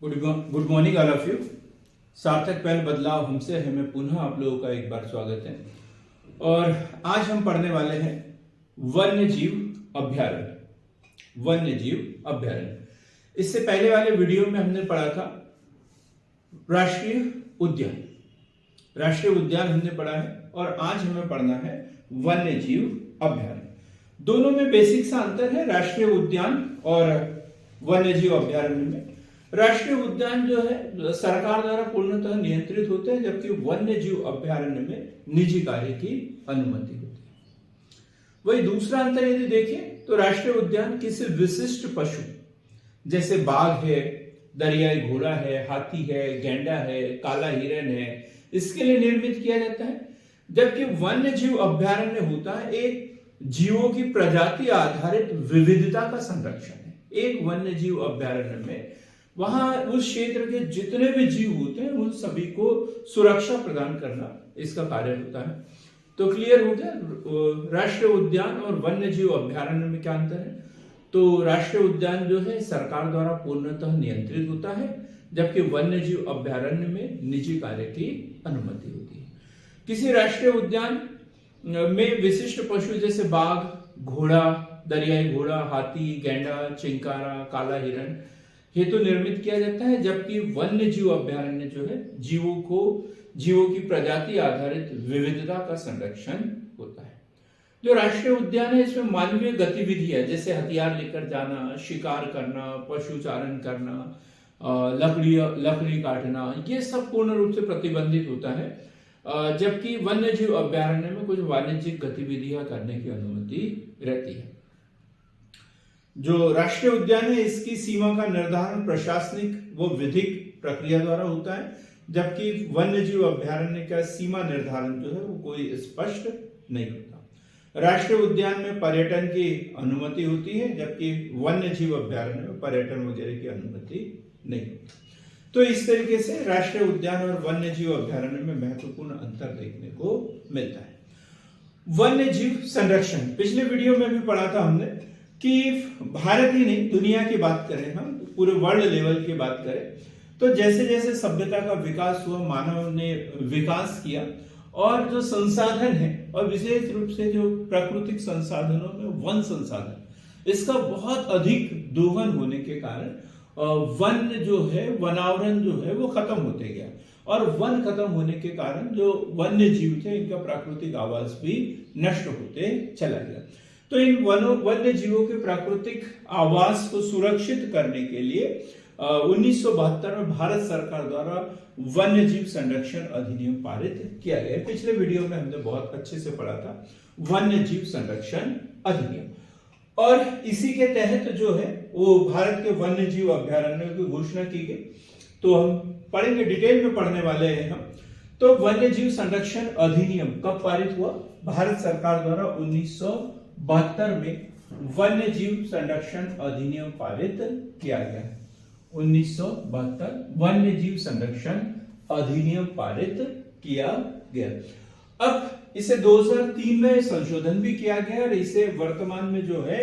Good morning all of you. सार्थक पहल बदलाव हमसे है में पुनः आप लोगों का एक बार स्वागत है। और आज हम पढ़ने वाले हैं वन्य जीव अभ्यारण्य। वन्य जीव अभ्यारण्य, इससे पहले वाले वीडियो में हमने पढ़ा था राष्ट्रीय उद्यान। राष्ट्रीय उद्यान हमने पढ़ा है और आज हमें पढ़ना है वन्य जीव अभ्यारण्य। दोनों में बेसिक सा अंतर है राष्ट्रीय उद्यान और वन्य जीव अभ्यारण्य में। राष्ट्रीय उद्यान जो है सरकार द्वारा पूर्णतः नियंत्रित होते हैं, जबकि वन्य जीव अभ्यारण्य में निजी कार्य की अनुमति होती है। वही दूसरा अंतर यदि देखें तो राष्ट्रीय उद्यान किसी विशिष्ट पशु जैसे बाघ है, दरियाई घोड़ा है, हाथी है, गैंडा है, काला हिरन है, इसके लिए निर्मित किया जाता है। जबकि वन्य जीव अभ्यारण्य होता है एक जीवों की प्रजाति आधारित विविधता का संरक्षण है। एक वन्य जीव अभ्यारण्य में वहां उस क्षेत्र के जितने भी जीव होते हैं उन सभी को सुरक्षा प्रदान करना इसका कार्य होता है। तो क्लियर हो गया राष्ट्रीय उद्यान और वन्य जीव अभ्यारण्य में क्या अंतर है। तो राष्ट्रीय उद्यान जो है सरकार द्वारा पूर्णतः नियंत्रित होता है, जबकि वन्य जीव अभ्यारण्य में निजी कार्य की अनुमति होती है। किसी राष्ट्रीय उद्यान में विशिष्ट पशु जैसे बाघ, घोड़ा, दरियाई घोड़ा, हाथी, गैंडा, चिंकारा, काला हिरन हेतु निर्मित किया जाता है, जबकि वन्य जीव अभ्यारण्य जो है जीवों की प्रजाति आधारित विविधता का संरक्षण होता है। जो राष्ट्रीय उद्यान है इसमें मानवीय गतिविधि है, जैसे हथियार लेकर जाना, शिकार करना, पशु चारण करना, लकड़ी काटना, ये सब पूर्ण रूप से प्रतिबंधित होता है। जबकि वन्य जीव अभ्यारण्य में कुछ वाणिज्यिक गतिविधियां करने की अनुमति रहती है। जो राष्ट्रीय उद्यान है इसकी सीमा का निर्धारण प्रशासनिक व विधिक प्रक्रिया द्वारा होता है, जबकि वन्य जीव अभ्यारण्य का सीमा निर्धारण जो है वो कोई स्पष्ट नहीं होता। राष्ट्रीय उद्यान में पर्यटन की अनुमति होती है, जबकि वन्य जीव अभ्यारण्य में पर्यटन वगैरह की अनुमति नहीं होती। तो इस तरीके से राष्ट्रीय उद्यान और वन्य जीव अभ्यारण्य में महत्वपूर्ण अंतर देखने को मिलता है। वन्य जीव संरक्षण पिछले वीडियो में भी पढ़ा था हमने कि भारत ही नहीं दुनिया की बात करें, हम पूरे वर्ल्ड लेवल की बात करें तो जैसे जैसे सभ्यता का विकास हुआ, मानव ने विकास किया और जो संसाधन है और विशेष रूप से जो प्राकृतिक संसाधनों में वन संसाधन, इसका बहुत अधिक दोहन होने के कारण वन जो है, वनावरण जो है वो खत्म होते गया और वन खत्म होने के कारण जो वन्य जीव थे इनका प्राकृतिक आवास भी नष्ट होते चला गया। तो इन वन्य जीवों के प्राकृतिक आवास को सुरक्षित करने के लिए 1972 में भारत सरकार द्वारा वन्य जीव संरक्षण अधिनियम पारित किया गया। पिछले वीडियो में हमने बहुत अच्छे से पढ़ा था वन्य जीव संरक्षण अधिनियम, और इसी के तहत जो है वो भारत के वन्य जीव अभ्यारण्य की घोषणा की गई। तो हम पढ़ेंगे, डिटेल में पढ़ने वाले हैं हम। तो वन्य जीव संरक्षण अधिनियम कब पारित हुआ? भारत सरकार द्वारा 1972 में वन्य जीव संरक्षण अधिनियम पारित किया गया। 1972 वन्य जीव संरक्षण अधिनियम पारित किया गया। अब इसे 2003 में संशोधन भी किया गया और इसे वर्तमान में जो है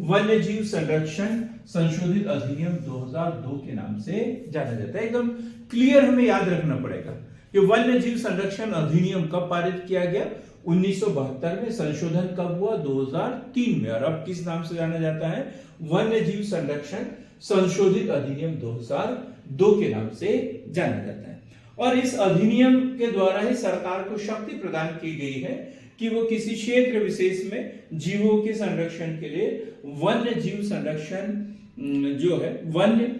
वन्य जीव संरक्षण संशोधित अधिनियम 2002 के नाम से जाना जाता है। एकदम क्लियर हमें याद रखना पड़ेगा कि वन्य जीव संरक्षण अधिनियम कब पारित किया गया? 1972 में। संशोधन कब हुआ? 2003 में। और अब किस नाम से जाना जाता है? वन्य जीव संरक्षण संशोधित अधिनियम 2002 के नाम से जाना जाता है। और इस अधिनियम के द्वारा ही सरकार को शक्ति प्रदान की गई है कि वो किसी क्षेत्र विशेष में जीवों के संरक्षण के लिए वन्य जीव संरक्षण जो है वन्य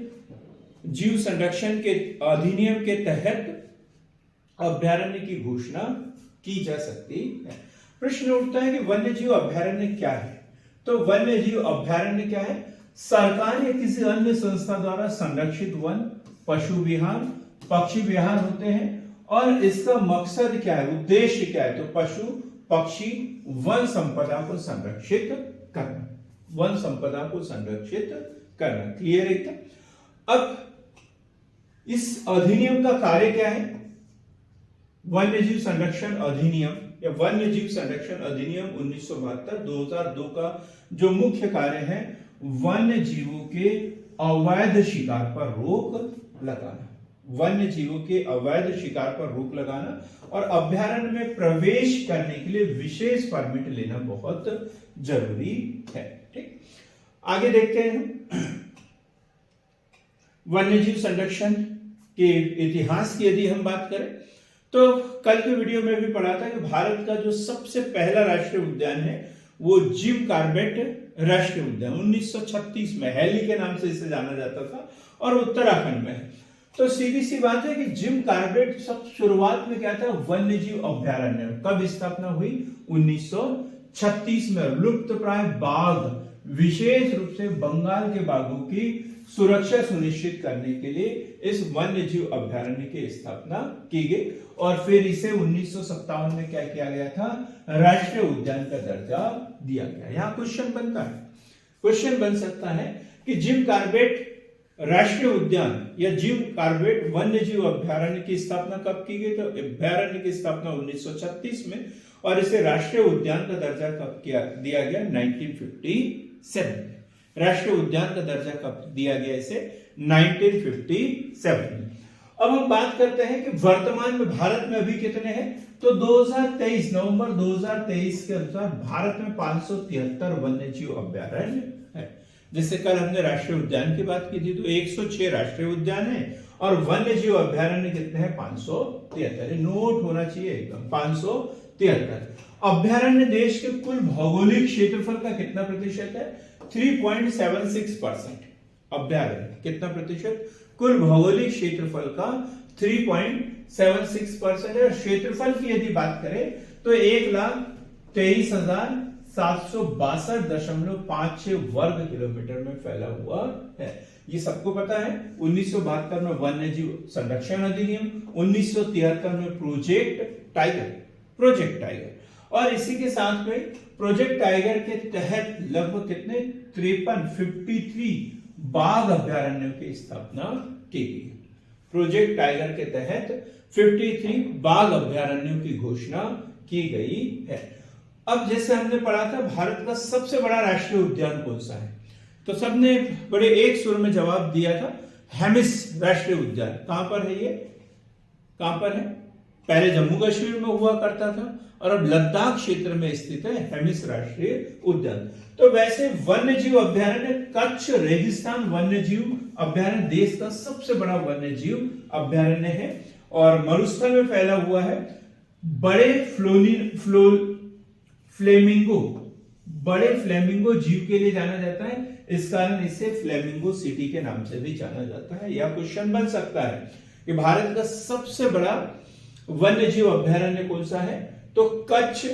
जीव संरक्षण के अधिनियम के तहत अभ्यारण्य की घोषणा की जा सकती है। प्रश्न उठता है कि वन्य जीव अभ्यारण्य क्या है? तो वन्य जीव अभ्यारण्य क्या है? सरकार या किसी अन्य संस्था द्वारा संरक्षित वन, पशु विहार, पक्षी विहार होते हैं। और इसका मकसद क्या है, उद्देश्य क्या है? तो पशु, पक्षी, वन संपदा को संरक्षित करना, वन संपदा को संरक्षित करना। क्लियर है क्या? अब इस अधिनियम का कार्य क्या है? वन्य जीव संरक्षण अधिनियम या वन्य जीव संरक्षण अधिनियम 1972 2002 का जो मुख्य कार्य है वन्य जीवों के अवैध शिकार पर रोक लगाना, वन्य जीवों के अवैध शिकार पर रोक लगाना और अभ्यारण्य में प्रवेश करने के लिए विशेष परमिट लेना बहुत जरूरी है। ठीक, आगे देखते हैं वन्यजीव संरक्षण के इतिहास की यदि हम बात करें तो कल के वीडियो में भी पढ़ा था कि भारत का जो सबसे पहला राष्ट्रीय उद्यान है वो जिम कॉर्बेट राष्ट्रीय उद्यान 1936 में हैली के नाम से इसे जाना जाता था और उत्तराखंड में है। तो सीधी सी बात है कि जिम कॉर्बेट सब शुरुआत में क्या था, वन्यजीव अभ्यारण्य। कब स्थापना हुई? 1936 में। लुप्त प्राय बाघ, विशेष रूप से बंगाल के बाघों की सुरक्षा सुनिश्चित करने के लिए इस वन्यजीव अभ्यारण्य की स्थापना की गई और फिर इसे 1957 में क्या किया गया था, राष्ट्रीय उद्यान का दर्जा दिया गया। यहां क्वेश्चन बनता है, क्वेश्चन बन सकता है कि जिम कॉर्बेट राष्ट्रीय उद्यान या जिम कॉर्बेट वन्यजीव अभ्यारण्य की स्थापना कब की गई? तो अभ्यारण्य की स्थापना 1936 में और इसे राष्ट्रीय उद्यान का दर्जा कब दिया गया? 1957। राष्ट्रीय उद्यान का दर्जा कब दिया गया इसे? 1957 में। अब हम बात करते हैं कि वर्तमान में भारत में अभी कितने हैं? तो 2023 नवंबर 2023 के अनुसार भारत में 573 वन्यजीव अभ्यारण्य है। जैसे कल हमने राष्ट्रीय उद्यान की बात की थी तो 106 राष्ट्रीय उद्यान है और वन्यजीव अभ्यारण्य कितने हैं? 573। नोट होना चाहिए एकदम, 573। अभ्यारण्य देश के कुल भौगोलिक क्षेत्रफल का कितना प्रतिशत है? 3.76%। अभ्यारण्य कितना प्रतिशत? कुल भौगोलिक क्षेत्रफल का 3.76% है। क्षेत्रफल की यदि बात करें तो 1,23,762.56 वर्ग किलोमीटर में फैला हुआ है। ये सबको पता है। 1972 में वन्यजीव संरक्षण अधिनियम, 1973 में प्रोजेक्ट टाइगर और इसी के साथ में प्रोजेक्ट टाइगर के तहत लगभग कितने 53 बाघ अभ्यारण्यों की स्थापना की गई। प्रोजेक्ट टाइगर के तहत 53 बाघ अभ्यारण्यों की घोषणा की गई है। अब जैसे हमने पढ़ा था भारत का सबसे बड़ा राष्ट्रीय उद्यान कौन सा है, तो सबने बड़े एक सुर में जवाब दिया था हेमिस राष्ट्रीय उद्यान। कहां पर है ये? कहां पर है? पहले जम्मू कश्मीर में हुआ करता था और अब लद्दाख क्षेत्र में स्थित है हेमिस राष्ट्रीय उद्यान। तो वैसे वन्यजीव अभ्यारण्य कच्छ रेगिस्तान वन्यजीव अभ्यारण्य देश का सबसे बड़ा वन्यजीव अभ्यारण्य है और मरुस्थल में फैला हुआ है। बड़े फ्लेमिंगो जीव के लिए जाना जाता है, इस कारण इसे फ्लेमिंगो सिटी के नाम से भी जाना जाता है। यह क्वेश्चन बन सकता है कि भारत का सबसे बड़ा वन्यजीव अभ्यारण्य कौन सा है? तो कच्छ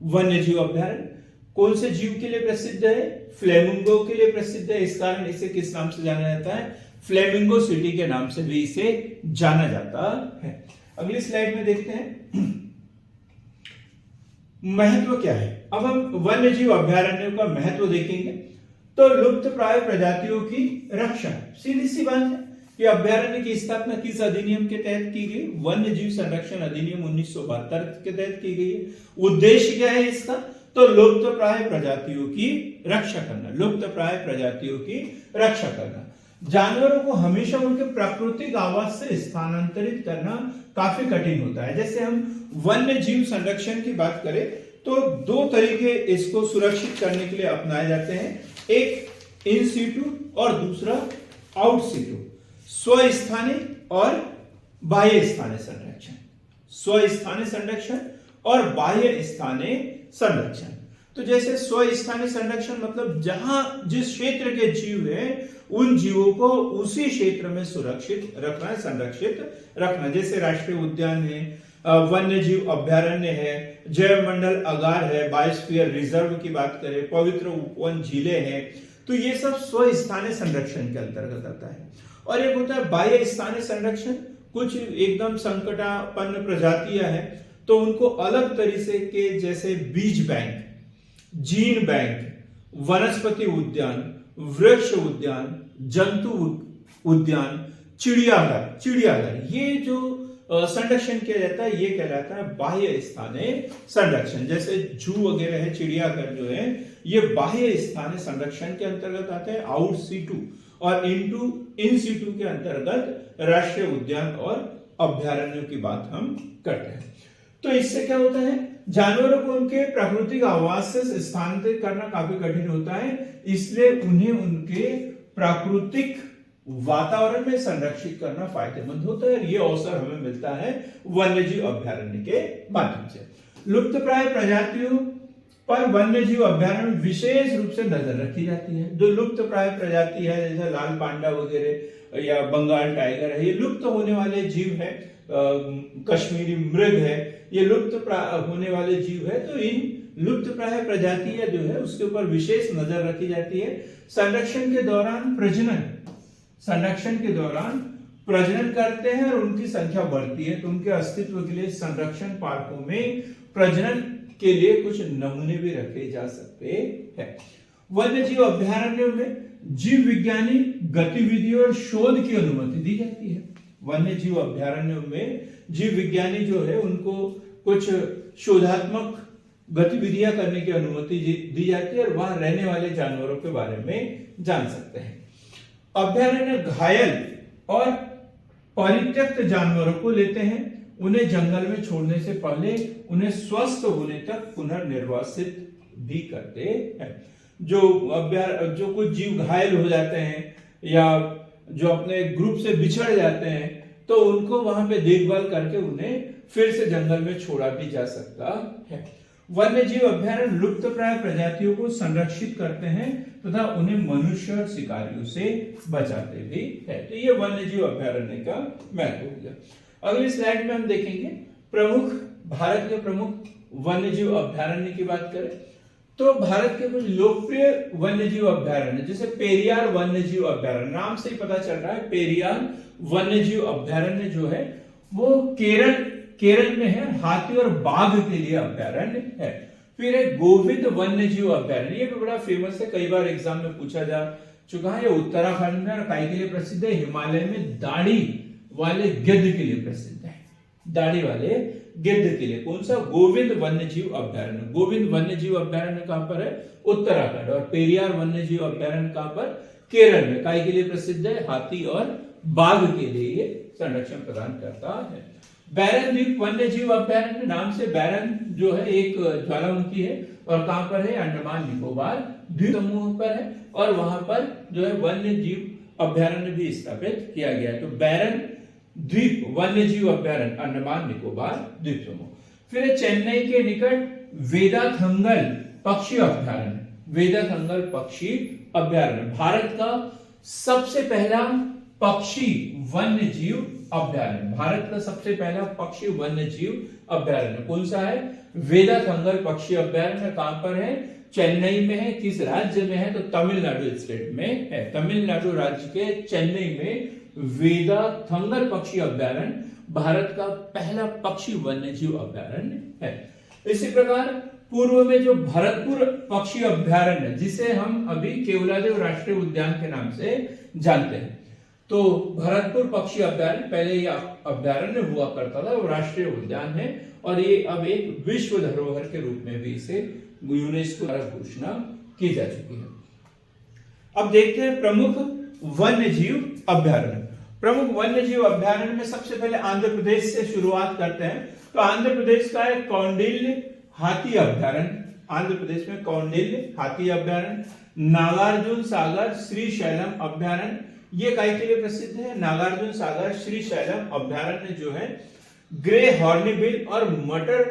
वन्यजीव अभ्यारण्य। कौन से जीव के लिए प्रसिद्ध है? फ्लेमिंगो के लिए प्रसिद्ध है, इस कारण इसे किस नाम से जाना जाता है? फ्लेमिंगो सिटी के नाम से भी इसे जाना जाता है। अगली स्लाइड में देखते हैं महत्व क्या है। अब हम वन्यजीव अभ्यारण्यों का महत्व देखेंगे तो लुप्त प्राय प्रजातियों की रक्षा। सीधी सी बात है कि अभ्यारण्य की स्थापना किस अधिनियम के तहत की गई? वन्यजीव संरक्षण अधिनियम 1972 के तहत की गई है। उद्देश्य क्या है इसका? तो लुप्त प्राय प्रजातियों की रक्षा करना। लुप्त प्राय प्रजातियों की रक्षा करना। जानवरों को हमेशा उनके प्राकृतिक आवास से स्थानांतरित करना काफी कठिन होता है। जैसे हम वन्य जीव संरक्षण की बात करें तो दो तरीके इसको सुरक्षित करने के लिए अपनाए जाते हैं, एक इन सीटू और दूसरा आउट सीटू। स्वस्थानीय और बाह्य स्थानीय संरक्षण, स्वस्थानीय संरक्षण और बाह्य स्थानीय संरक्षण। तो जैसे स्वस्थानीय संरक्षण मतलब जहां जिस क्षेत्र के जीव है उन जीवों को उसी क्षेत्र में सुरक्षित रखना, संरक्षित रखना। जैसे राष्ट्रीय उद्यान है, वन्य जीव अभ्यारण्य है, जैव मंडल अगार है, बायोस्फीयर रिजर्व की बात करें, पवित्र उपवन झीलें हैं, तो ये सब स्वस्थानीय संरक्षण के अंतर्गत आता है। और एक होता है बाह्य स्थानीय संरक्षण। कुछ एकदम संकटापन्न प्रजातियां हैं तो उनको अलग तरीके के जैसे बीज बैंक, जीन बैंक, वनस्पति उद्यान, वृक्ष उद्यान, जंतु उद्यान, चिड़ियाघर, ये जो संरक्षण किया जाता है ये कहलाता है बाह्य स्थानीय संरक्षण। जैसे जू वगैरह है, चिड़ियाघर जो है ये बाह्य स्थानीय संरक्षण के अंतर्गत आते हैं। आउट सीटू और इन सीटू के अंतर्गत राष्ट्रीय उद्यान और अभ्यारण्यों की बात हम करते हैं। तो इससे क्या होता है, जानवरों को उनके प्राकृतिक आवास से स्थानांतरित करना काफी कठिन होता है, इसलिए उन्हें उनके प्राकृतिक वातावरण में संरक्षित करना फायदेमंद होता है। ये अवसर हमें मिलता है वन्यजीव अभ्यारण्य के माध्यम से। लुप्तप्राय प्रजातियों पर वन्यजीव अभ्यारण्य में विशेष रूप से नजर रखी जाती है। जो लुप्तप्राय प्रजाति है, जैसे लाल पांडा वगैरह या बंगाल टाइगर है, ये लुप्त होने वाले जीव है। कश्मीरी मृग है, ये लुप्त होने वाले जीव है। तो इन लुप्त प्राय प्रजातियां जो है उसके ऊपर विशेष नजर रखी जाती है। संरक्षण के दौरान प्रजनन करते हैं और उनकी संख्या बढ़ती है, तो उनके अस्तित्व के लिए संरक्षण पार्कों में प्रजनन के लिए कुछ नमूने भी रखे जा सकते हैं। वन्यजीव अभ्यारण्यों में जीव विज्ञानी गतिविधि और शोध की अनुमति दी जाती है। वन्यजीव अभ्यारण्यों में जीव विज्ञानी जो है उनको कुछ शोधात्मक गतिविधियां करने की अनुमति दी जाती है और वहां रहने वाले जानवरों के बारे में जान सकते हैं। अभ्यारण्य घायल और परित्यक्त जानवरों को लेते हैं, उन्हें जंगल में छोड़ने से पहले उन्हें स्वस्थ होने तक पुनर्निर्वासित भी करते हैं। जो कुछ जीव घायल हो जाते हैं या जो अपने ग्रुप से बिछड़ जाते हैं, तो उनको वहां पे देखभाल करके उन्हें फिर से जंगल में छोड़ा भी जा सकता है। वन्यजीव अभ्यारण्य लुप्तप्राय प्रजातियों को संरक्षित करते हैं तथा उन्हें मनुष्य और शिकारियों से बचाते भी है। तो ये वन्यजीव अभ्यारण्य का महत्व हो गया। अगली स्लाइड में हम देखेंगे भारत के प्रमुख वन्यजीव अभ्यारण्य की बात करें तो भारत के कुछ लोकप्रिय वन्यजीव अभ्यारण्य, जैसे पेरियार वन्यजीव अभ्यारण्य, नाम से ही पता चल रहा है पेरियार वन्यजीव अभ्यारण्य जो है वो केरल में है, हाथी और बाघ के लिए अभ्यारण्य है। फिर है गोविंद वन्यजीव अभ्यारण्य, ये भी बड़ा फेमस है, कई बार एग्जाम में पूछा जा चुका है। ये उत्तराखंड में और काय के लिए प्रसिद्ध है, हिमालय में दाढ़ी वाले गिद्ध के लिए प्रसिद्ध है। दाढ़ी वाले गिद्ध के लिए कौन सा? गोविंद वन्यजीव अभ्यारण्य। गोविंद वन्यजीव अभ्यारण्य कहां पर है? उत्तराखंड। और पेरियार वन्यजीव अभ्यारण्य कहां पर? केरल में। काय के लिए प्रसिद्ध है? हाथी और बाघ के लिए ये संरक्षण प्रदान करता है। बैरन द्वीप वन्यजीव अभ्यारण्य, नाम से बैरन जो है एक ज्वालामुखी है और कहां पर है? अंडमान निकोबार द्वीप समूह पर है और वहां पर जो है वन्य जीव अभ्यारण्य भी स्थापित किया गया है। तो बैरन द्वीप वन्यजीव अभ्यारण्य, अंडमान निकोबार द्वीप समूह। फिर चेन्नई के निकट वेदाथंगल पक्षी अभ्यारण्य। वेदाथंगल पक्षी अभ्यारण्य भारत का सबसे पहला पक्षी वन्यजीव अभ्यारण्य। भारत का सबसे पहला पक्षी वन्यजीव अभ्यारण्य कौन सा है? वेदाथंगल पक्षी अभ्यारण्य। कहां पर है? चेन्नई में है। किस राज्य में है? तो तमिलनाडु स्टेट में है। तमिलनाडु राज्य के चेन्नई में वेदाथंगल पक्षी अभ्यारण्य भारत का पहला पक्षी वन्यजीव अभ्यारण्य है। इसी प्रकार पूर्व में जो भरतपुर पक्षी अभ्यारण्य, जिसे हम अभी केवलादेव राष्ट्रीय उद्यान के नाम से जानते हैं, तो भरतपुर पक्षी अभ्यारण्य पहले ये अभ्यारण्य हुआ करता था, वो राष्ट्रीय उद्यान है और ये अब एक विश्व धरोहर के रूप में भी इसे यूनेस्को द्वारा घोषणा की जा चुकी है। अब देखते हैं प्रमुख वन्यजीव अभ्यारण्य। प्रमुख वन्यजीव अभ्यारण्य में सबसे पहले आंध्र प्रदेश से शुरुआत करते हैं। तो आंध्र प्रदेश का है कौंडिल्य हाथी अभ्यारण्य। आंध्र प्रदेश में कौंडिल्य हाथी अभ्यारण्य। नागार्जुन सागर श्रीशैलम अभ्यारण्य, ये काय के लिए प्रसिद्ध है? नागार्जुन सागर श्रीशैलम अभ्यारण्य जो है ग्रे हॉर्नबिल और मटर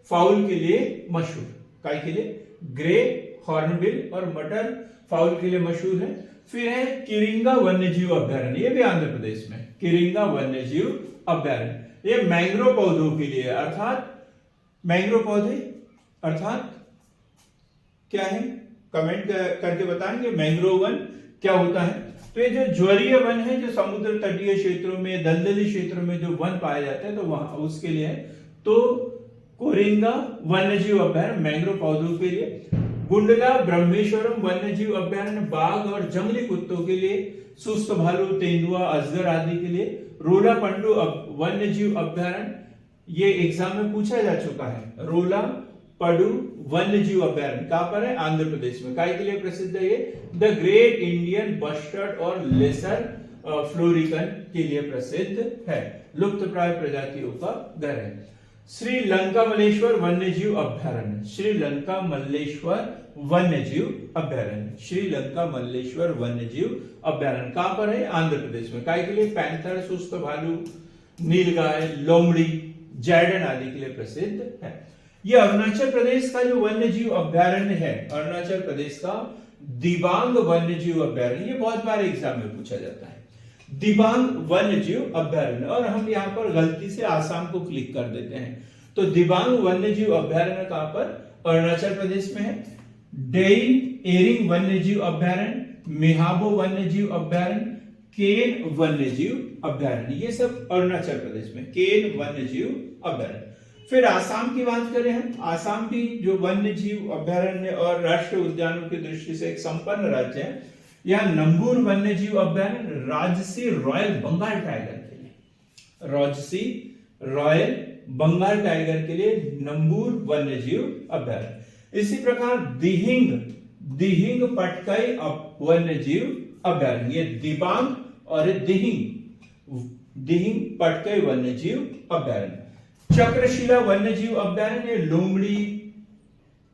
फाउल के लिए मशहूर। काय के लिए? ग्रे हॉर्नबिल और मटर फाउल के लिए मशहूर है। फिर है किरिंगा वन्यजीव अभ्यारण्य, ये भी आंध्र प्रदेश में। किरिंगा वन्यजीव अभ्यारण्य ये मैंग्रोव पौधों के लिए, अर्थात मैंग्रोव पौधे अर्थात क्या है? कमेंट करके बताएंगे मैंग्रोव वन क्या होता है। तो ये जो ज्वरीय वन है, जो समुद्र तटीय क्षेत्रों में, दलदली क्षेत्रों में जो वन पाए जाते हैं, तो वहां उसके लिए है। तो कोरिंगा वन्यजीव अभ्यारण्य मैंग्रोव पौधों के लिए। गुंडला ब्रह्मेश्वरम वन्यजीव अभ्यारण्य बाघ और जंगली कुत्तों के लिए। सुस्त भालू, तेंदुआ, अजगर आदि के लिए। रोला पंडू वन्यजीव अभ्यारण्य, ये एग्जाम में पूछा जा चुका है। रोला पडू वन्य जीव अभ्यारण्य कहां पर है? आंध्र प्रदेश में। काय के लिए प्रसिद्ध है ये? द ग्रेट इंडियन बस्टर्ड और लेसर फ्लोरिकन के लिए प्रसिद्ध है। लुप्त प्राय प्रजातियों का घर है। श्रीलंका मल्लेश्वर वन्यजीव अभ्यारण्य, श्रीलंका मल्लेश्वर वन्यजीव अभ्यारण्य, श्रीलंका मल्लेश्वर वन्यजीव अभ्यारण्य कहां पर है? आंध्र प्रदेश में। काय के लिए? पैंथर, सुस्त भालू, नीलगाय, लोमड़ी, जैडन आदि के लिए प्रसिद्ध है। यह अरुणाचल प्रदेश का जो वन्यजीव अभ्यारण्य है, अरुणाचल प्रदेश का दिबांग वन्यजीव अभ्यारण्य, ये बहुत बार एग्जाम में पूछा जाता है। दिबांग वन्यजीव अभ्यारण्य, और हम यहाँ पर गलती से आसाम को क्लिक कर देते हैं। तो दिबांग वन्यजीव अभ्यारण्य कहां पर? अरुणाचल प्रदेश में है। डेइन एरिंग वन्यजीव अभ्यारण्य, मिहाबो वन्यजीव अभ्यारण्य, केन वन्यजीव अभ्यारण्य, ये सब अरुणाचल प्रदेश में। केन वन्यजीव अभ्यारण्य। फिर आसाम की बात करें हम, आसाम भी जो वन्यजीव अभ्यारण्य और राष्ट्रीय उद्यानों की दृष्टि से एक संपन्न राज्य है। यहाँ नंबूर वन्यजीव अभ्यारण्य राजसी रॉयल बंगाल टाइगर के लिए, राजसी रॉयल बंगाल टाइगर के लिए नंबूर वन्यजीव अभ्यारण्य। इसी प्रकार दिहिंग, दिहिंग पटकाई वन्यजीव अभ्यारण्य, ये दिबांग और दिहिंग, दिहिंग पटकाई वन्यजीव अभ्यारण्य। चक्रशिला वन्यजीव अभ्यारण्य लोमड़ी,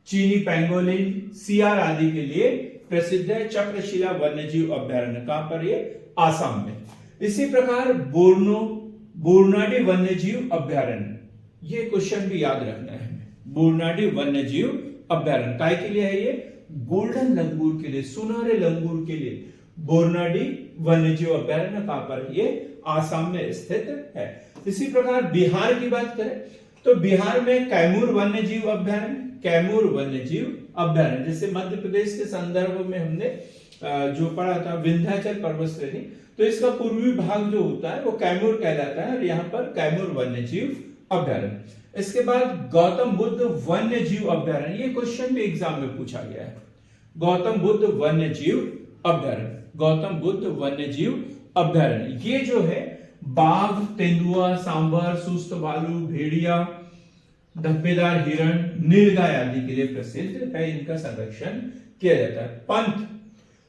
चीनी पैंगोलिन, सियार आदि के लिए प्रसिद्ध है। चक्रशिला वन्यजीव अभ्यारण्य कहां पर? ये आसाम में। इसी प्रकार बोर्नो, बोरनाडी वन्यजीव अभ्यारण्य, ये क्वेश्चन भी याद रखना है। बोरनाडी वन्यजीव अभ्यारण्य काय के लिए है? ये गोल्डन लंगूर के लिए, सुनहरे लंगूर के लिए बोरनाडी वन्यजीव अभ्यारण्य कहां पर? ये आसाम में स्थित है। इसी प्रकार बिहार की बात करें तो बिहार में कैमूर वन्यजीव अभ्यारण्य, कैमूर वन्यजीव अभ्यारण्य, जैसे मध्य प्रदेश के संदर्भ में हमने जो पढ़ा था विंध्याचल पर्वत श्रेणी, तो इसका पूर्वी भाग जो होता है वो कैमूर कहलाता है, और यहाँ पर कैमूर वन्यजीव अभ्यारण्य। इसके बाद गौतम बुद्ध वन्यजीव अभ्यारण्य, ये क्वेश्चन भी एग्जाम में पूछा गया है। गौतम बुद्ध वन्यजीव अभ्यारण्य, गौतम बुद्ध वन्यजीव अभ्यारण्य, ये जो है बाघ, तेंदुआ, सांभर, सुस्त भालू, भेड़िया, धब्बेदार हिरण, नीलगाय आदि के लिए प्रसिद्ध है। इनका संरक्षण किया जाता है। पंथ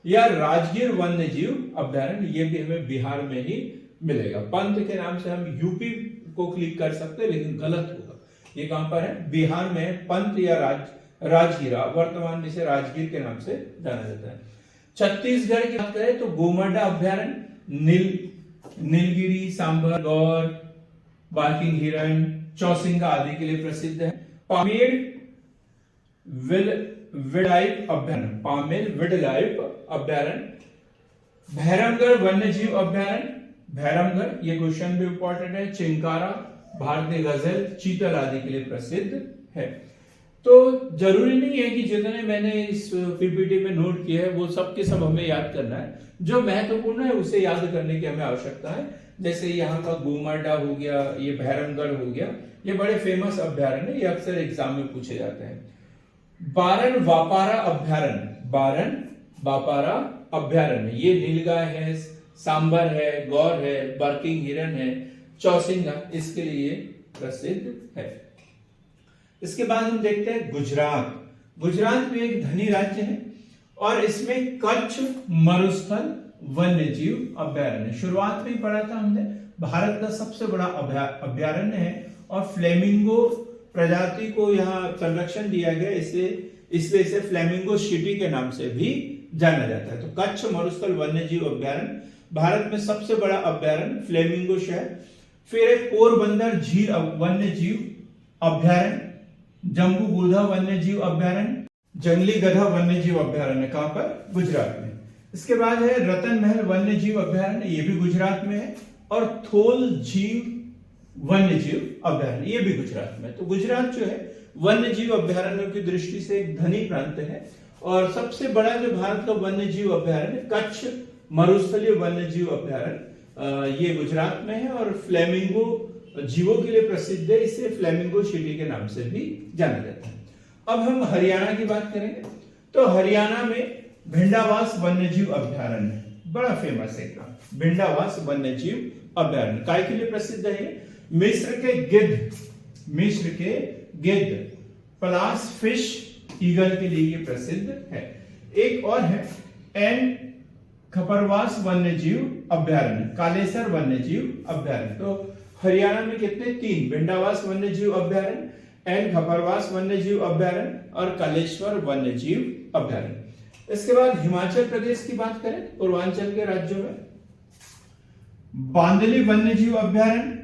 या राजगीर वन्यजीव अभ्यारण्य, ये भी हमें बिहार में ही मिलेगा। पंथ के नाम से हम यूपी को क्लिक कर सकते हैं, लेकिन गलत होगा। ये कहां पर है? बिहार में। पंथ या राजगीरा, वर्तमान में इसे राजगीर के नाम से जाना जाता है। छत्तीसगढ़ की बात करें तो गोमडा अभ्यारण्य नीलगिरी, सांभर, गौर, बार्किंग हिरण, चौसिंगा आदि के लिए प्रसिद्ध है। पामेड़ विल्डलाइफ अभ्यारण्य, पामेड़ विल्डलाइफ अभ्यारण्य। भैरमगढ़ वन्यजीव अभ्यारण्य, भैरमगढ़, ये क्वेश्चन भी इंपॉर्टेंट है। चिंकारा, भारतीय गजल, चीतल आदि के लिए प्रसिद्ध है। तो जरूरी नहीं है कि जितने मैंने इस पीपीटी में नोट किए हैं वो सब के सब हमें याद करना है। जो महत्वपूर्ण है उसे याद करने की हमें आवश्यकता है। जैसे यहाँ का गोमडा हो गया, ये भैरमगढ़ हो गया, ये बड़े फेमस अभ्यारण्य, ये अक्सर एग्जाम में पूछे जाते हैं। बारन वापारा अभ्यारण्य, बारन वापारा अभ्यारण्य, ये नीलगाय है, सांबर है, गौर है, बर्किंग हिरन है, चौसिंगा, इसके लिए प्रसिद्ध है। इसके बाद हम देखते हैं गुजरात। गुजरात भी एक धनी राज्य है और इसमें कच्छ मरुस्थल वन्यजीव अभ्यारण्य, शुरुआत में ही पढ़ा था हमने, भारत का सबसे बड़ा अभ्यारण्य है और फ्लेमिंगो प्रजाति को यहाँ संरक्षण दिया गया, इसलिए इसे फ्लेमिंगो सिटी के नाम से भी जाना जाता है। तो कच्छ मरुस्थल वन्यजीव अभ्यारण्य भारत में सबसे बड़ा अभ्यारण्य, फ्लेमिंगो शहर। फिर एक पोरबंदर झील वन्यजीव अभ्यारण्य, जम्बू गोधा वन्यजीव अभ्यारण्य, जंगली गधा वन्यजीव अभ्यारण्य, कहां पर? गुजरात में। इसके बाद है रतन महल वन्यजीव अभ्यारण्य, ये भी गुजरात में है, और थोल झील वन्यजीव अभ्यारण्य, ये भी गुजरात में। तो गुजरात जो है वन्यजीव अभ्यारण्यों की दृष्टि से एक धनी प्रांत है और सबसे बड़ा जो भारत का वन्यजीव अभ्यारण्य कच्छ मरुस्थलीय वन्यजीव अभ्यारण्य, ये गुजरात में है और फ्लेमिंगो जीवों के लिए प्रसिद्ध है, इसे फ्लेमिंगो सिटी के नाम से भी जाना जाता है। अब हम हरियाणा की बात करेंगे तो हरियाणा में भिंडावास वन्यजीव अभ्यारण्य बड़ा फेमस है। भिंडावास वन्यजीव अभ्यारण्य काय के लिए प्रसिद्ध है? मिस्र के गिद्ध, मिस्र के गिद्ध पलास फिश ईगल के लिए ये प्रसिद्ध है। एक और है एन खपरवास वन्यजीव अभ्यारण्य, कालेसर वन्यजीव अभ्यारण्य। तो हरियाणा में कितने? 3, भिंडावास वन्यजीव अभ्यारण्य, एन खपरवास वन्यजीव अभ्यारण्य और कालेश्वर वन्यजीव अभ्यारण्य। इसके बाद हिमाचल प्रदेश की बात करें, पूर्वांचल के राज्यों में बांदली वन्यजीव अभ्यारण्य,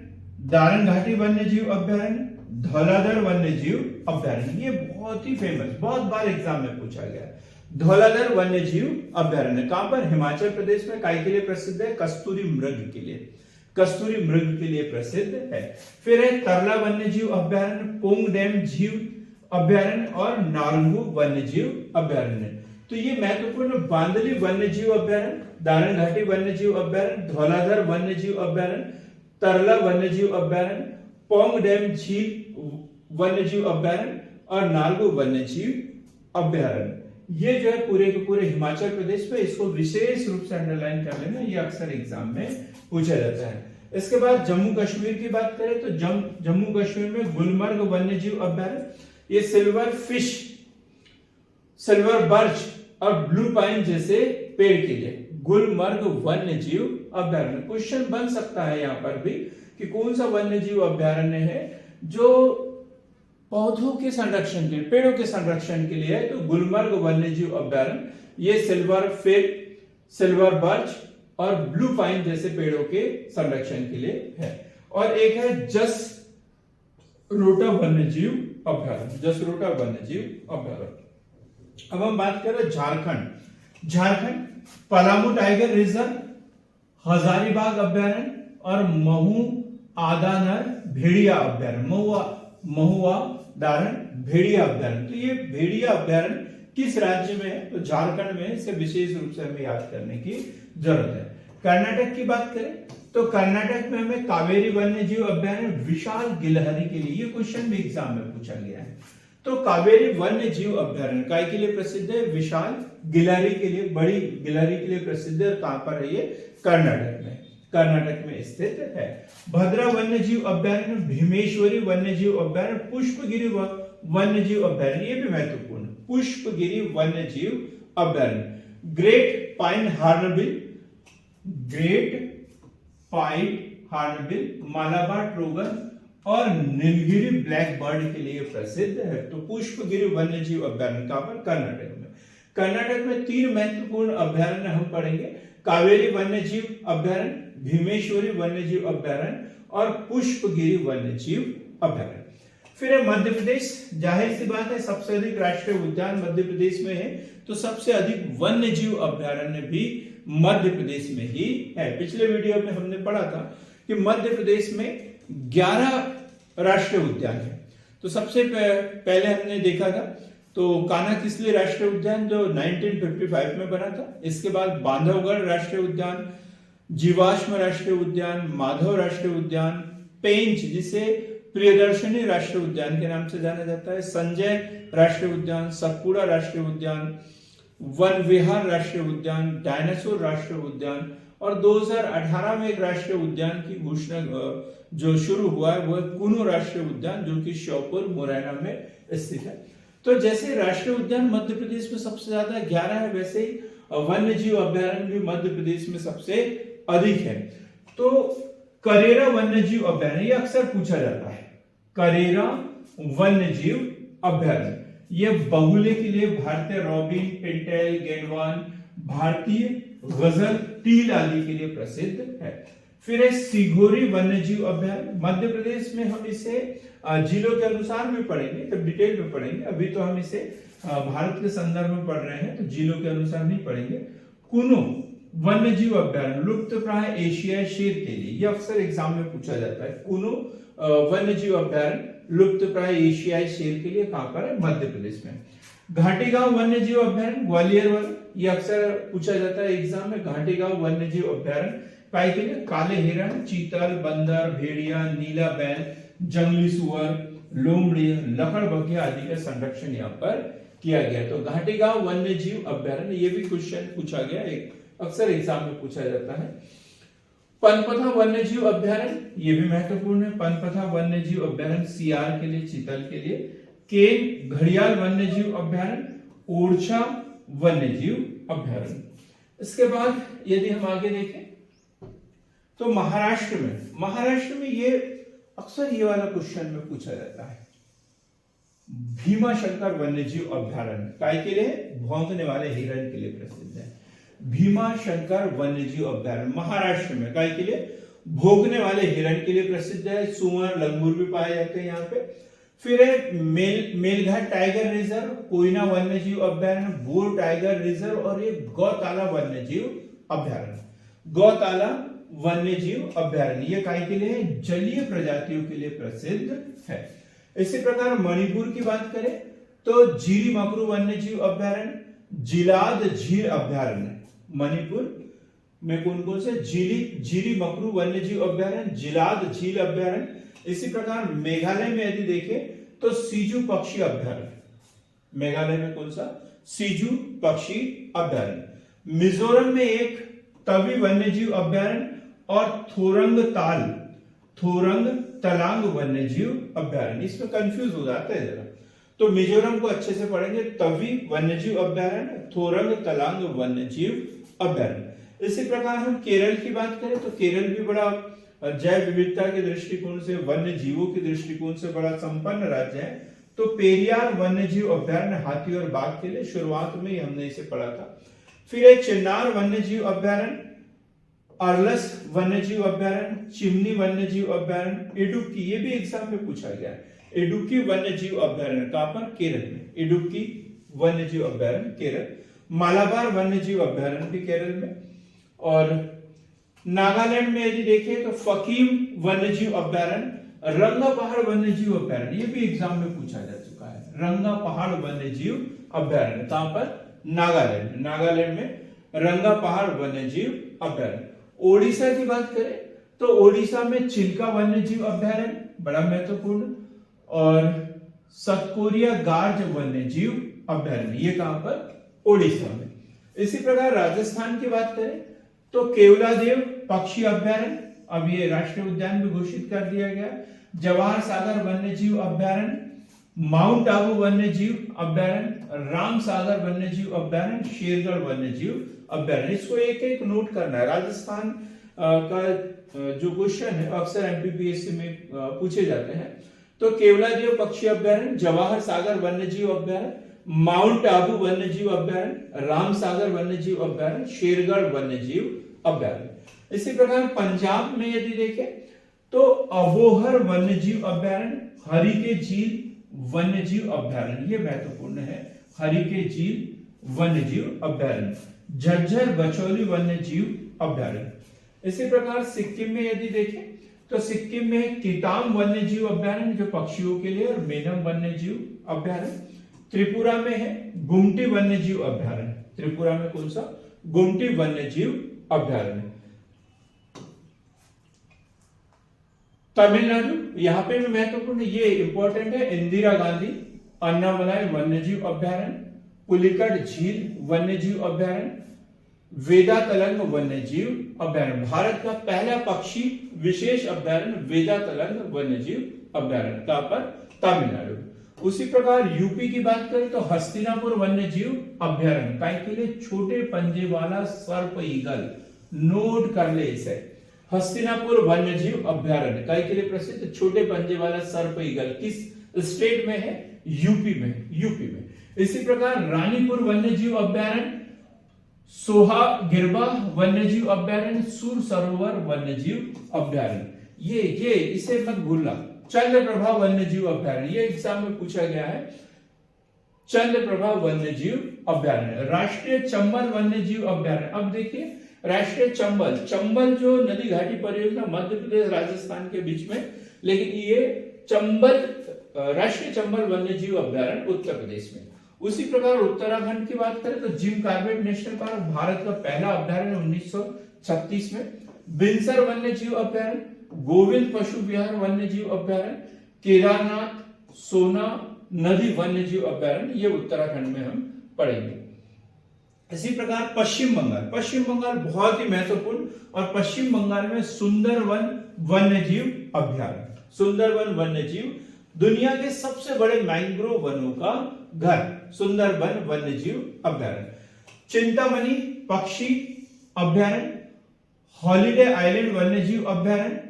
दारंग घाटी वन्यजीव अभ्यारण्य, धौलाधर वन्यजीव अभ्यारण्य। ये बहुत ही फेमस, बहुत बार एग्जाम में पूछा गया। धौलाधर वन्यजीव अभ्यारण्य कहां पर? हिमाचल प्रदेश में। काय के लिए प्रसिद्ध है? कस्तूरी मृग के लिए, कस्तूरी मृग के लिए प्रसिद्ध है। फिर है तरला वन्यजीव अभ्यारण्य, पोंग डैम जीव अभ्यारण्य और नारंगू वन्यजीव अभ्यारण्य। तो ये महत्वपूर्ण बांदली वन्यजीव अभ्यारण्य, दारंग घाटी वन्यजीव अभ्यारण्य, धौलाधर वन्यजीव अभ्यारण्य, तरला वन्यजीव अभ्यारण्य, पोंग डैम झील वन्यजीव अभ्यारण्य और नारंगू वन्यजीव अभ्यारण्य। ये जो है पूरे के पूरे हिमाचल प्रदेश में, इसको विशेष रूप से अंडरलाइन कर लेना, ये अक्सर एग्जाम में पूछा जाता है। इसके बाद जम्मू कश्मीर की बात करें तो जम्मू कश्मीर में गुलमर्ग वन्यजीव अभ्यारण्य, ये सिल्वर फिश, सिल्वर बर्च और ब्लू पाइन जैसे पेड़ के लिए गुलमर्ग वन्यजीव अभ्यारण्य। क्वेश्चन बन सकता है यहां पर भी कि कौन सा वन्यजीव अभ्यारण्य है जो पौधों के संरक्षण के लिए, पेड़ों के संरक्षण के लिए है। तो गुलमर्ग वन्यजीव अभ्यारण्य ये सिल्वर फिर, सिल्वर बर्च और ब्लू पाइन जैसे पेड़ों के संरक्षण के लिए है। और एक है जसरोटा वन्यजीव अभ्यारण्य, जसरोटा वन्यजीव अभ्यारण्य। अब हम बात करें झारखंड। झारखंड पलामू टाइगर रिजर्व, हजारीबाग अभ्यारण्य और महू आदानर भेड़िया अभ्यारण्य, महुआ दारण भेड़िया अभ्यारण्य। तो ये भेड़िया अभ्यारण्य किस राज्य में है? तो झारखंड में। इसे विशेष रूप से हमें याद करने की जरूरत है। कर्नाटक की बात करें तो कर्नाटक में हमें कावेरी वन्यजीव अभ्यारण्य, विशाल गिलहरी के लिए, ये क्वेश्चन भी एग्जाम में पूछा गया है। तो कावेरी वन्यजीव अभ्यारण्य काय के लिए प्रसिद्ध है? विशाल गिलहरी के लिए, बड़ी गिलहरी के लिए प्रसिद्ध है। कहां पर है ये? कर्नाटक में, कर्नाटक में स्थित है। भद्रा वन्यजीव अभ्यारण्य, भीमेश्वरी वन्यजीव अभ्यारण्य, पुष्पगिरी वन्यजीव अभ्यारण्य, ये भी महत्वपूर्ण, पुष्पगिरी वन्यजीव अभ्यारण्य। Great pine hornbill, great pine hornbill, Malabar trogon और नीलगिरी ब्लैक बर्ड के लिए प्रसिद्ध है। तो पुष्पगिरी वन्यजीव अभ्यारण्य कहां पर? कर्नाटक में। कर्नाटक में 3 महत्वपूर्ण अभ्यारण्य हम पढ़ेंगे, कावेरी वन्यजीव अभ्यारण्य, भीमेश्वरी वन्यजीव अभ्यारण्य और पुष्पगिरी वन्यजीव अभ्यारण्य। फिर है मध्य प्रदेश। जाहिर सी बात है सबसे अधिक राष्ट्रीय उद्यान मध्य प्रदेश में है, तो सबसे अधिक वन्यजीव अभ्यारण्य भी मध्य प्रदेश में ही है। पिछले वीडियो में हमने पढ़ा था कि मध्य प्रदेश में 11 राष्ट्रीय उद्यान है। तो सबसे पहले हमने देखा था तो कान्हा-किसली राष्ट्रीय उद्यान जो 1955 में बना था। इसके बाद बांधवगढ़ राष्ट्रीय उद्यान, जीवाश्म राष्ट्रीय उद्यान, माधव राष्ट्रीय उद्यान, पेंच जिसे प्रियदर्शनी राष्ट्रीय उद्यान के नाम से जाना जाता है, संजय राष्ट्रीय उद्यान, सतपुड़ा राष्ट्रीय उद्यान, वन विहार राष्ट्रीय उद्यान, डायनासोर राष्ट्रीय उद्यान और 2018 में एक राष्ट्रीय उद्यान की घोषणा जो शुरू हुआ है वह कुनो राष्ट्रीय उद्यान जो कि श्योपुर मुरैना में स्थित है। तो जैसे राष्ट्रीय उद्यान मध्य प्रदेश में सबसे ज्यादा 11 है, वैसे ही वन्यजीव अभ्यारण्य भी मध्य प्रदेश में सबसे अधिक है। तो करेरा वन्यजीव अभ्यारण्य, ये अक्सर पूछा जाता है, करेरा वन्यजीव अभ्यारण्य, ये बहुले के लिए भारतीय रॉबिन, पिंटेल, गेंडवान, भारतीय गजल, टील आदि के लिए प्रसिद्ध है। फिर है सिघोरी वन्यजीव अभ्यारण्य, मध्य प्रदेश में हम इसे जिलों के अनुसार भी पढ़ेंगे, तो डिटेल में पढ़ेंगे। अभी तो हम इसे भारत के संदर्भ में पढ़ रहे हैं, तो जिलों के अनुसार नहीं पढ़ेंगे। कुनो वन्यजीव अभ्यारण्य, लुप्त प्राय एशियाई शेर के लिए, यह अक्सर एग्जाम में पूछा जाता है। कुनो वन्यजीव अभ्यारण्य, लुप्त प्राय एशियाई शेर के लिए कहां पर है? मध्य प्रदेश में। घाटीगांव वन्यजीव अभ्यारण्य, ग्वालियर वाला, ये अक्सर पूछा जाता है एग्जाम में। घाटीगांव वन्यजीव अभ्यारण्य काय के लिए? काले हिरण, चीतल, बंदर, भेड़िया, नीला बैल, जंगली सुअर, लोमड़ी, लकड़बग्घे आदि का संरक्षण यहाँ पर किया गया। तो घाटीगांव वन्यजीव अभ्यारण्य, ये भी क्वेश्चन पूछा गया, एक अक्सर एग्जाम में पूछा जाता है। पनपथा वन्यजीव अभ्यारण्य, ये भी महत्वपूर्ण है। पनपथा वन्यजीव अभ्यारण्य सियार के लिए, चीतल के लिए। केन घड़ियाल वन्यजीव अभ्यारण्य, ओरछा वन्यजीव अभ्यारण्य। इसके बाद यदि हम आगे देखें तो महाराष्ट्र में ये अक्सर ये वाला क्वेश्चन में पूछा जाता है। भीमाशंकर वन्यजीव अभ्यारण्य काय के लिए? भौंकने वाले हिरण के लिए प्रसिद्ध है। भीमाशंकर वन्यजीव अभ्यारण्य महाराष्ट्र में काय के लिए? भौंकने वाले हिरण के लिए प्रसिद्ध है। सुअर, लंगूर भी पाए जाते हैं यहाँ पे। फिर है मेलघाट टाइगर रिजर्व, कोयना वन्यजीव अभ्यारण्य, बोर टाइगर रिजर्व और एक गौताला वन्यजीव अभ्यारण्य। गौताला वन्यजीव अभ्यारण्य ये काय के लिए? जलीय प्रजातियों के लिए प्रसिद्ध है। इसी प्रकार मणिपुर की बात करें तो जीरी मकरू वन्यजीव अभ्यारण्य, जिलाद झील अभ्यारण्य। मणिपुर में कौन कौन से? जीरी मकरू वन्यजीव अभ्यारण्य, जिलाद झील अभ्यारण्य। इसी प्रकार मेघालय में यदि देखें तो सीजू पक्षी अभ्यारण्य। मेघालय में कौन सा? सीजू पक्षी अभ्यारण्य। मिजोरम में एक तवी वन्यजीव अभ्यारण्य और थोरंग तलांग वन्यजीव अभ्यारण्य। इसमें कंफ्यूज हो जाता है जरा, तो मिजोरम को अच्छे से पढ़ेंगे। तवी वन्यजीव अभ्यारण्य, थोरंग तलांग वन्यजीव अभ्यारण्य। इसी प्रकार हम केरल की बात करें तो केरल भी बड़ा जैव विविधता के दृष्टिकोण से, वन्य जीवों के दृष्टिकोण से बड़ा संपन्न राज्य है। तो पेरियार वन्यजीव अभ्यारण्य हाथी और बाघ के लिए, शुरुआत में ही हमने इसे पढ़ा था। फिर है चिन्नार वन्यजीव अभ्यारण्य, अर्लस वन्यजीव अभ्यारण्य, चिमनी वन्यजीव अभ्यारण्य, इडुक्की ये भी एग्जाम में पूछा गया है। इडुक्की वन्यजीव अभ्यारण्य कहां पर? केरल में। इडुक्की वन्यजीव अभ्यारण्य केरल। मालाबार वन्यजीव अभ्यारण्य भी केरल में। और नागालैंड में यदि देखें तो फकीम वन्यजीव अभ्यारण्य, रंगा पहाड़ वन्यजीव अभ्यारण्य ये भी एग्जाम में पूछा जा चुका है। रंगा पहाड़ वन्यजीव अभ्यारण्य कहां पर? नागालैंड में। नागालैंड में रंगा पहाड़ वन्यजीव अभ्यारण्य। ओडिशा की बात करें तो ओडिशा में चिल्का वन्यजीव अभ्यारण्य बड़ा महत्वपूर्ण, और सतकोरिया गार्ज वन्यजीव अभ्यारण्य ये कहां पर? ओडिशा में। इसी प्रकार राजस्थान की बात करें तो केवलादेव पक्षी अभ्यारण्य, अब ये राष्ट्रीय उद्यान भी घोषित कर दिया गया। जवाहर सागर वन्यजीव अभ्यारण्य, माउंट आबू वन्यजीव अभ्यारण्य, राम सागर वन्यजीव अभ्यारण्य, शेरगढ़ वन्यजीव अभ्यारण्य। इसको एक एक नोट करना है। राजस्थान का जो क्वेश्चन है अक्सर एमपीपीएससी में पूछे जाते हैं। तो केवलादेव पक्षी अभ्यारण्य, जवाहर सागर वन्यजीव अभ्यारण्य, माउंट आबू वन्यजीव अभ्यारण्य, राम सागर वन्यजीव अभ्यारण्य, शेरगढ़ वन्यजीव अभ्यारण्य। इसी प्रकार पंजाब में यदि देखें तो अबोहर वन्यजीव अभ्यारण्य, हरिके झील वन्यजीव अभ्यारण्य ये महत्वपूर्ण है। हरिके झील वन्यजीव अभ्यारण्य, झज्जर बचौली वन्यजीव अभ्यारण्य। इसी प्रकार सिक्किम में यदि देखें तो सिक्किम में किताम वन्यजीव अभ्यारण्य जो पक्षियों के लिए, और मेनम वन्यजीव अभ्यारण्य। त्रिपुरा में है गुमटी वन्यजीव अभ्यारण्य। त्रिपुरा में कौन सा? गुमटी वन्यजीव अभ्यारण्य। तमिलनाडु यहां पे भी महत्वपूर्ण, ये इंपॉर्टेंट है। इंदिरा गांधी अन्नामलाई वन्यजीव अभ्यारण्य, पुलिकट झील वन्यजीव अभ्यारण्य, वेदातलंग वन्यजीव अभ्यारण्य। भारत का पहला पक्षी विशेष अभ्यारण्य वेदातलंग वन्यजीव अभ्यारण्य कहां पर? तमिलनाडु। उसी प्रकार यूपी की बात करें तो हस्तिनापुर वन्यजीव अभ्यारण्य काय के लिए? छोटे पंजे वाला सर्प ईगल, नोट कर ले इसे। हस्तिनापुर वन्यजीव अभ्यारण्य काय के लिए प्रसिद्ध? छोटे पंजे वाला सर्प ईगल। किस स्टेट में है? यूपी में। इसी प्रकार रानीपुर वन्यजीव अभ्यारण्य, सोहा गिरबा वन्यजीव अभ्यारण्य, सूर सरोवर वन्यजीव अभ्यारण्य। ये इसे मत भूलना। चंद्रप्रभा वन्यजीव अभ्यारण्य ये एग्जाम में पूछा गया है। चंद्रप्रभा वन्यजीव अभ्यारण्य। राष्ट्रीय चंबल वन्यजीव अभ्यारण्य, अब देखिए राष्ट्रीय चंबल जो नदी घाटी परियोजना मध्य प्रदेश राजस्थान के बीच में, लेकिन ये राष्ट्रीय चंबल वन्यजीव अभ्यारण्य उत्तर प्रदेश में। उसी प्रकार उत्तराखंड की बात करें तो Jim Corbett national park Bharat का पहला अभ्यारण्य 1936 में। बिनसर वन्यजीव अभ्यारण्य, गोविंद पशु विहार वन्यजीव अभ्यारण्य, केदारनाथ सोना नदी वन्यजीव अभ्यारण्य ये उत्तराखंड में हम पढ़ेंगे। इसी प्रकार पश्चिम बंगाल बहुत ही महत्वपूर्ण, और पश्चिम बंगाल में सुंदरवन वन्यजीव अभ्यारण्य। सुंदरवन वन्यजीव दुनिया के सबसे बड़े मैंग्रोव वनों का घर सुंदरबन वन्यजीव अभ्यारण्य, चिंतामणि पक्षी अभ्यारण्य, हॉलिडे आइलैंड वन्यजीव अभ्यारण्य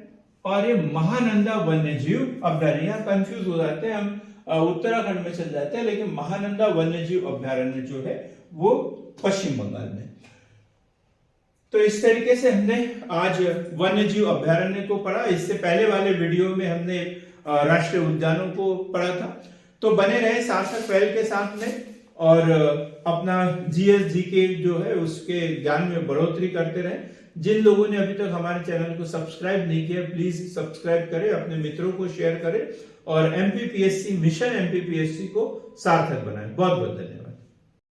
और ये महानंदा वन्यजीव अभ्यारण्य। यहाँ कंफ्यूज हो जाते हैं हम, उत्तराखंड में चल जाते हैं, लेकिन महानंदा वन्यजीव अभ्यारण्य जो है वो पश्चिम बंगाल में। तो इस तरीके से हमने आज वन्यजीव अभ्यारण्य को पढ़ा। इससे पहले वाले वीडियो में हमने राष्ट्रीय उद्यानों को पढ़ा था। तो बने रहे सार्थक पहल के साथ में और अपना जीएस जीके जो है उसके ज्ञान में बढ़ोतरी करते रहे। जिन लोगों ने अभी तक हमारे चैनल को सब्सक्राइब नहीं किया, प्लीज सब्सक्राइब करें, अपने मित्रों को शेयर करें और एमपीपीएससी मिशन एमपीपीएससी को सार्थक बनाएं। बहुत बहुत धन्यवाद।